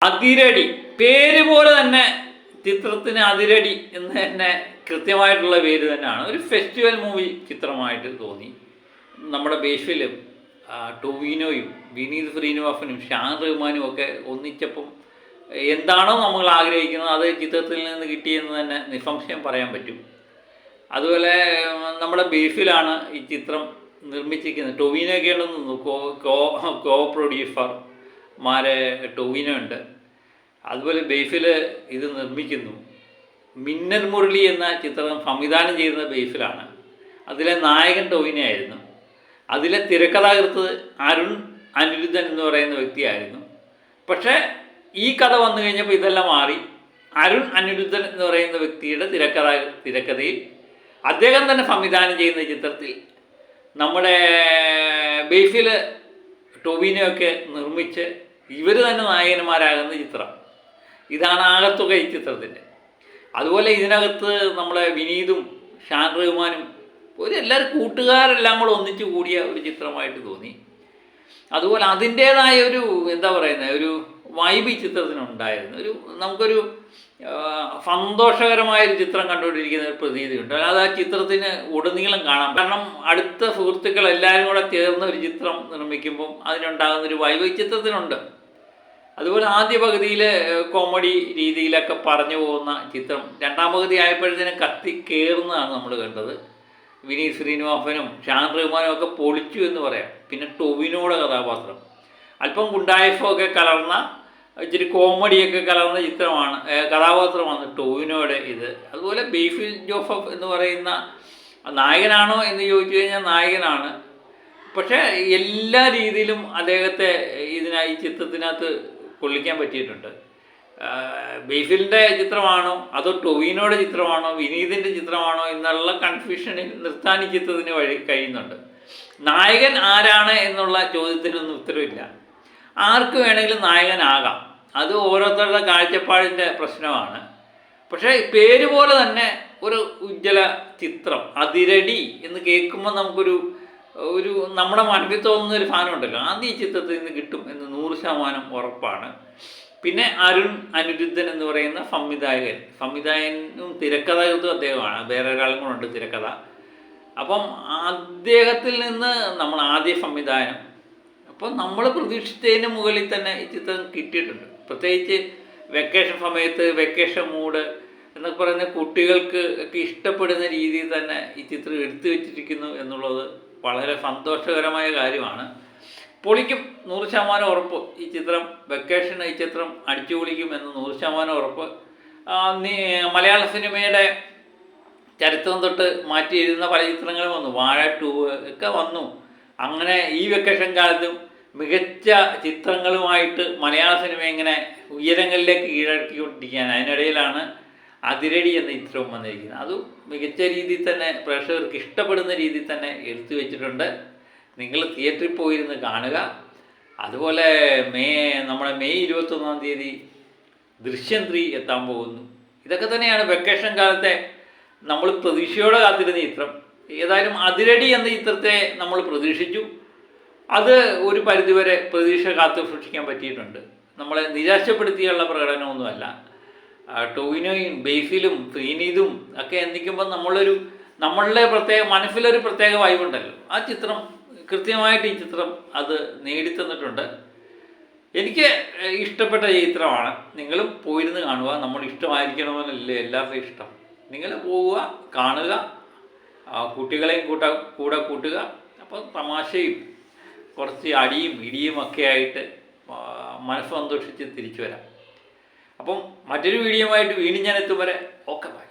അതിരടി പേര് പോലെ തന്നെ ചിത്രത്തിന് അതിരടി എന്ന് തന്നെ കൃത്യമായിട്ടുള്ള പേര് തന്നെയാണ്. ഒരു ഫെസ്റ്റിവൽ മൂവി ചിത്രമായിട്ട് തോന്നി. നമ്മുടെ ബേസിലും ടൊവിനോയും വിനീത് ശ്രീനിവാസനും ഷാൻ റഹ്മാനും ഒക്കെ ഒന്നിച്ചപ്പം എന്താണോ നമ്മൾ ആഗ്രഹിക്കുന്നത് അത് ചിത്രത്തിൽ നിന്ന് കിട്ടിയെന്ന് തന്നെ നിസ്സംശയം പറയാൻ പറ്റും. അതുപോലെ നമ്മുടെ ബേസിലാണ് ഈ ചിത്രം നിർമ്മിച്ചിരിക്കുന്നത്. ടൊവിനോയൊക്കെ ഉണ്ടെന്ന് കോ പ്രൊഡ്യൂസർമാരെ ടൊവിനോ ഉണ്ട്. അതുപോലെ ബേസിൽ ഇത് നിർമ്മിക്കുന്നു. മിന്നൽ മുരളി എന്ന ചിത്രം സംവിധാനം ചെയ്യുന്ന ബേസിലാണ്. അതിലെ നായകൻ ടൊവിനോ ആയിരുന്നു. അതിലെ തിരക്കഥാകൃത്ത് അരുൺ അനിരുദ്ധൻ എന്ന് പറയുന്ന വ്യക്തിയായിരുന്നു. പക്ഷേ ഈ കഥ വന്നു കഴിഞ്ഞപ്പോൾ ഇതെല്ലാം മാറി. അരുൺ അനിരുദ്ധൻ എന്ന് പറയുന്ന വ്യക്തിയുടെ തിരക്കഥയിൽ അദ്ദേഹം തന്നെ സംവിധാനം ചെയ്യുന്ന ചിത്രത്തിൽ നമ്മുടെ ബേസിൽ ടൊവിനോയൊക്കെ നിർമ്മിച്ച് ഇവർ തന്നെ നായകന്മാരാകുന്ന ചിത്രം. ഇതാണ് ആകത്തുക ഈ ചിത്രത്തിൻ്റെ. അതുപോലെ ഇതിനകത്ത് നമ്മളെ വിനീതും ഷാൻ റഹ്മാനും എല്ലാവരും കൂട്ടുകാരെല്ലാം കൂടെ ഒന്നിച്ചു കൂടിയ ഒരു ചിത്രമായിട്ട് തോന്നി. അതുപോലെ അതിൻ്റേതായ ഒരു എന്താ പറയുന്നത് ഒരു വൈബ് ഈ ചിത്രത്തിനുണ്ടായിരുന്നു. നമുക്കൊരു സന്തോഷകരമായൊരു ചിത്രം കണ്ടുകൊണ്ടിരിക്കുന്ന ഒരു പ്രതീതിയുണ്ട്. അല്ലാതെ ആ ചിത്രത്തിന് ഉടനീളം കാണാം. കാരണം അടുത്ത സുഹൃത്തുക്കൾ എല്ലാവരും കൂടെ ചേർന്ന് ഒരു ചിത്രം നിർമ്മിക്കുമ്പം അതിനുണ്ടാകുന്നൊരു വൈബ് ഈ ചിത്രത്തിനുണ്ട്. അതുപോലെ ആദ്യ പകുതിയിൽ കോമഡി രീതിയിലൊക്കെ പറഞ്ഞു പോകുന്ന ചിത്രം രണ്ടാം പകുതി ആയപ്പോഴത്തേനും കത്തി കയറുന്നതാണ് നമ്മൾ കണ്ടത്. വിനീത് ശ്രീനിവാസനും ഷാൻ റഹ്മാനും ഒക്കെ പൊളിച്ചു എന്ന് പറയാം. പിന്നെ ടൊവിനോയുടെ കഥാപാത്രം അല്പം ഗുണ്ടായിഫൊക്കെ കലർന്ന ഇച്ചിരി കോമഡിയൊക്കെ കലർന്ന ചിത്രമാണ്, കഥാപാത്രമാണ് ടൊവിനോയുടെ ഇത്. അതുപോലെ ബേസിൽ ജോസഫ് എന്ന് പറയുന്ന നായകനാണോ എന്ന് ചോദിച്ചു കഴിഞ്ഞാൽ നായകനാണ്. പക്ഷേ എല്ലാ രീതിയിലും അദ്ദേഹത്തെ ഈ ചിത്രത്തിനകത്ത് കൊള്ളിക്കാൻ പറ്റിയിട്ടുണ്ട്. ബേസിലിൻ്റെ ചിത്രമാണോ അതോ ടൊവിനോയുടെ ചിത്രമാണോ വിനീതിൻ്റെ ചിത്രമാണോ എന്നുള്ള കൺഫ്യൂഷനിൽ നിർത്താൻ ഈ ചിത്രത്തിന് കഴിയുന്നുണ്ട്. നായകൻ ആരാണ് എന്നുള്ള ചോദ്യത്തിനൊന്നും ഉത്തരവില്ല. ആർക്ക് വേണമെങ്കിലും നായകനാകാം. അത് ഓരോരുത്തരുടെ കാഴ്ചപ്പാടിൻ്റെ പ്രശ്നമാണ്. പക്ഷേ പേര് പോലെ തന്നെ ഒരു ഉജ്ജ്വല ചിത്രം അതിരടി എന്ന് കേൾക്കുമ്പോൾ നമുക്കൊരു നമ്മുടെ മനസ്സിൽ തോന്നുന്ന ഒരു സാധനമുണ്ടല്ലോ, അത് ഈ ചിത്രത്തിൽ നിന്ന് കിട്ടും എന്ന് 100% ഉറപ്പാണ്. പിന്നെ അരുൺ അനിരുദ്ധൻ എന്ന് പറയുന്ന സംവിധായകനും തിരക്കഥാകൃത്തും അദ്ദേഹമാണ്. വേറെ ഒരാളും കൂടെ തിരക്കഥ. അപ്പം അദ്ദേഹത്തിൽ നിന്ന് നമ്മൾ ആദ്യ സംവിധാനം അപ്പം നമ്മൾ പ്രതീക്ഷിച്ചതിന് മുകളിൽ തന്നെ ഈ ചിത്രം കിട്ടിയിട്ടുണ്ട്. പ്രത്യേകിച്ച് വെക്കേഷൻ സമയത്ത് വെക്കേഷൻ മൂഡ് എന്നൊക്കെ പറയുന്ന കുട്ടികൾക്ക് ഒക്കെ ഇഷ്ടപ്പെടുന്ന രീതിയിൽ തന്നെ ഈ ചിത്രം എടുത്തു വെച്ചിരിക്കുന്നു എന്നുള്ളത് വളരെ സന്തോഷകരമായ കാര്യമാണ്. പൊളിക്കും 100% ഉറപ്പ്. ഈ ചിത്രം വെക്കേഷൻ ഈ ചിത്രം അടിച്ചു പൊളിക്കും എന്ന് 100% ഉറപ്പ്. മലയാള സിനിമയുടെ ചരിത്രം തൊട്ട് മാറ്റി എഴുതുന്ന പല ചിത്രങ്ങളും വന്നു. വാഴ 2 ഒക്കെ വന്നു. അങ്ങനെ ഈ വെക്കേഷൻ കാലത്തും മികച്ച ചിത്രങ്ങളുമായിട്ട് മലയാള സിനിമ ഇങ്ങനെ ഉയരങ്ങളിലേക്ക് കീഴടക്കിക്കൊണ്ടിരിക്കുകയാണ്. അതിനിടയിലാണ് അതിരടി എന്ന ചിത്രവും വന്നിരിക്കുന്നത്. അതും മികച്ച രീതിയിൽ തന്നെ പ്രേക്ഷകർക്ക് ഇഷ്ടപ്പെടുന്ന രീതിയിൽ തന്നെ എടുത്തു വെച്ചിട്ടുണ്ട്. നിങ്ങൾ തിയേറ്ററിൽ പോയിരുന്ന് കാണുക. അതുപോലെ നമ്മുടെ മെയ് 21-ാം തീയതി ദൃശ്യം 3 എത്താൻ പോകുന്നു. ഇതൊക്കെ തന്നെയാണ് വെക്കേഷൻ കാലത്തെ നമ്മൾ പ്രതീക്ഷയോടെ കാത്തിരുന്ന ചിത്രം. ഏതായാലും അതിരടി എന്ന ചിത്രത്തെ നമ്മൾ പ്രതീക്ഷിച്ചു. അത് ഒരു പരിധിവരെ പ്രതീക്ഷ കാത്തു സൂക്ഷിക്കാൻ പറ്റിയിട്ടുണ്ട്. നമ്മളെ നിരാശപ്പെടുത്തിയുള്ള പ്രകടനമൊന്നുമല്ല. ടൊവിനോയും ബേസിലും ശ്രീനീതും ഒക്കെ എന്തിക്കുമ്പോൾ നമ്മളുടെ മനസ്സിലൊരു പ്രത്യേക വൈബുണ്ടല്ലോ. ആ ചിത്രം കൃത്യമായിട്ട് ഈ ചിത്രം അത് നേടിത്തന്നിട്ടുണ്ട്. എനിക്ക് ഇഷ്ടപ്പെട്ട ചിത്രമാണ്. നിങ്ങളും പോയിരുന്ന് കാണുക. നമ്മൾ ഇഷ്ടമായിരിക്കണമെന്നല്ലേ എല്ലാവർക്കും ഇഷ്ടം. നിങ്ങൾ പോവുക, കാണുക, കുട്ടികളെയും കൂടെ കൂട്ടുക. അപ്പം തമാശയും കുറച്ച് അടിയും ഇടിയും ഒക്കെ ആയിട്ട് മനസ്സ് സന്തോഷിച്ച് തിരിച്ചു വരാം. അപ്പം മറ്റൊരു വീഡിയോയുമായിട്ട് വീണ്ടും ഞാൻ എത്തും വരെ ഓക്കെ ബൈ.